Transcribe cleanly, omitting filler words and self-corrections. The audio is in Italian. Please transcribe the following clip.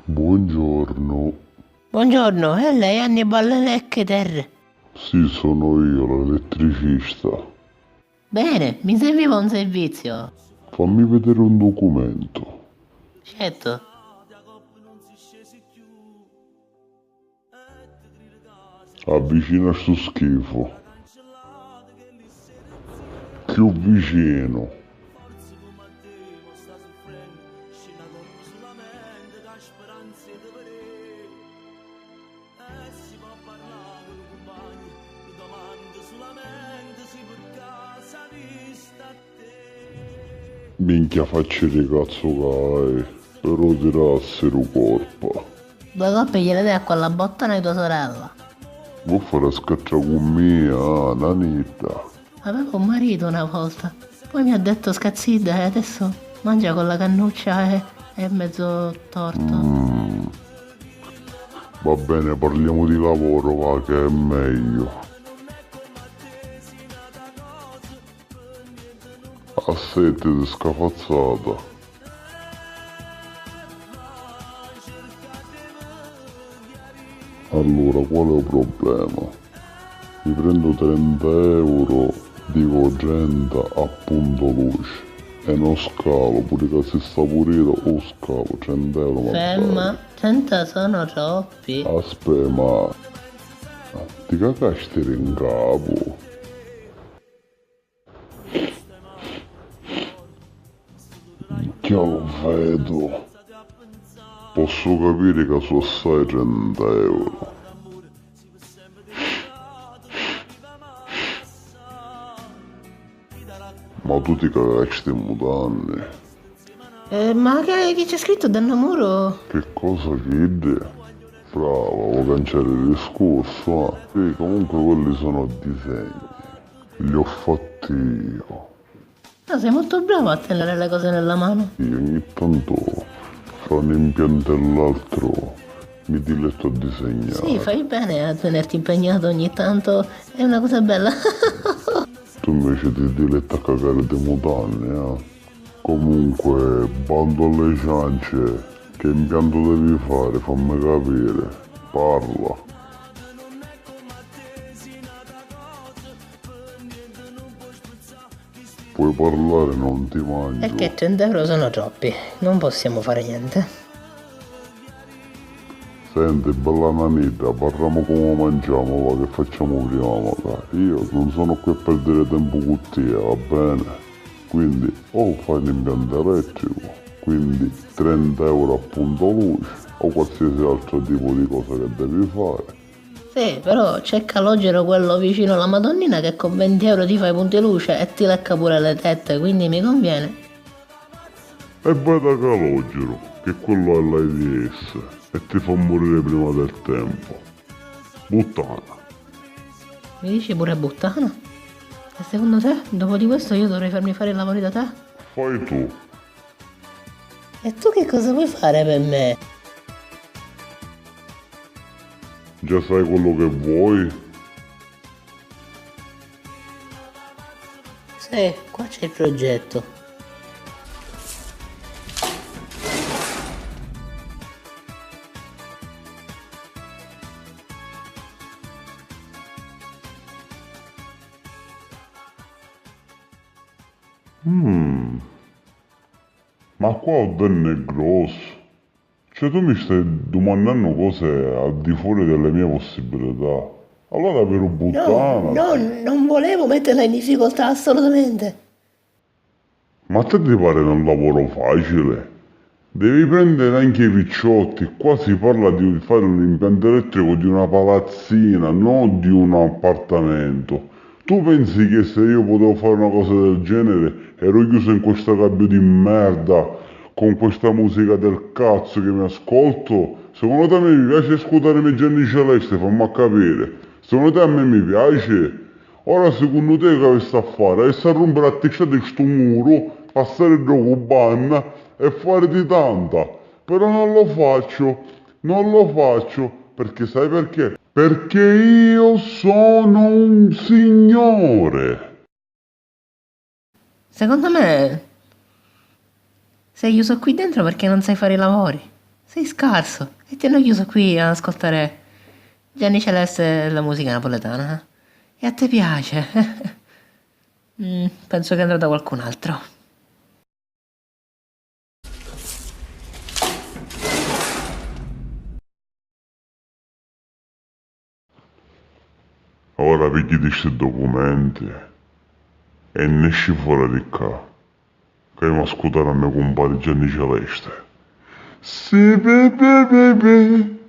Buongiorno. Buongiorno, è lei Hannibal Lecter? Sì, sono io, l'elettricista. Bene, mi serviva un servizio. Fammi vedere un documento. Certo. Avvicina sto schifo. Più vicino. Minchia faccia di cazzo che hai. Però ti rassero corpo. Due coppe gliele dai a quella bottana di tua sorella. Vuoi fare scaccia con me, nanita? Avevo un marito una volta. Poi mi ha detto scazzida e adesso mangia con la cannuccia e mezzo torto. Va bene, parliamo di lavoro, va, che è meglio. A sette di scafazzata. Allora, qual è il problema? Mi prendo 30 euro, dico 30 a punto luce. E non scalo, pure che si sta pulito, o scalo, 100 euro ma Femma, 100 sono troppi. aspetta, ma ti cagasti in capo? Che lo vedo? Posso capire che so assai 30 euro. Ma tu ti cagasti in mutande? Ma chi c'è scritto Dannamuro? Che cosa chiede? Brava, vuoi cancellare il discorso? Sì, comunque quelli sono disegni. Li ho fatti io. No, sei molto bravo a tenere le cose nella mano. Io ogni tanto, fra un impianto e l'altro, mi diletto a disegnare. Sì, fai bene a tenerti impegnato ogni tanto, è una cosa bella. Tu invece ti diletti a cagare di mutande, eh? Comunque, bando alle ciance, che impianto devi fare? Fammi capire. Parla. Puoi parlare, non ti mangio. Perché 100 euro sono troppi, non possiamo fare niente. Senti, bella nanita, parliamo come mangiamo, va, che facciamo prima, magari. Io non sono qui a perdere tempo con te, va bene? Quindi, o fai l'impianto elettrico, quindi 30 euro a punto luce, o qualsiasi altro tipo di cosa che devi fare. Sì, però c'è Calogero quello vicino alla Madonnina che con 20 euro ti fai i punti luce e ti lecca pure le tette, quindi mi conviene. E vai da Calogero, che quello è l'AIDS, e ti fa morire prima del tempo. Buttana. Mi dici pure buttana? E secondo te, dopo di questo io dovrei farmi fare i lavori da te? Fai tu. E tu che cosa vuoi fare per me? Già sai quello che vuoi? Sì, qua c'è il progetto. Ma qua il danno è grosso. Cioè tu mi stai domandando cose al di fuori delle mie possibilità. Allora per No, buttana. no, non volevo metterla in difficoltà assolutamente. Ma a te ti pare un lavoro facile? Devi prendere anche i picciotti. Qua si parla di fare l'impianto elettrico di una palazzina, non di un appartamento. Tu pensi che se io potevo fare una cosa del genere ero chiuso in questa gabbia di merda con questa musica del cazzo che mi ascolto? Secondo te a me mi piace ascoltare Gianni Celeste, fammi a capire. Secondo te a me mi piace? Ora secondo te che sta a fare? È a rompere a testa di sto muro, passare il gioco banna e fare di tanta. Però non lo faccio, perché sai perché? Perché io sono un signore. Secondo me sei chiuso qui dentro perché non sai fare i lavori. Sei scarso e ti hanno chiuso qui ad ascoltare Gianni Celeste e la musica napoletana. E a te piace? Penso che andrò da qualcun altro. Ora pigli questi documenti e ne esci fuori di qua. Che mi ascoltare a mio compare Gianni Celeste. Sì, bebe, bebe.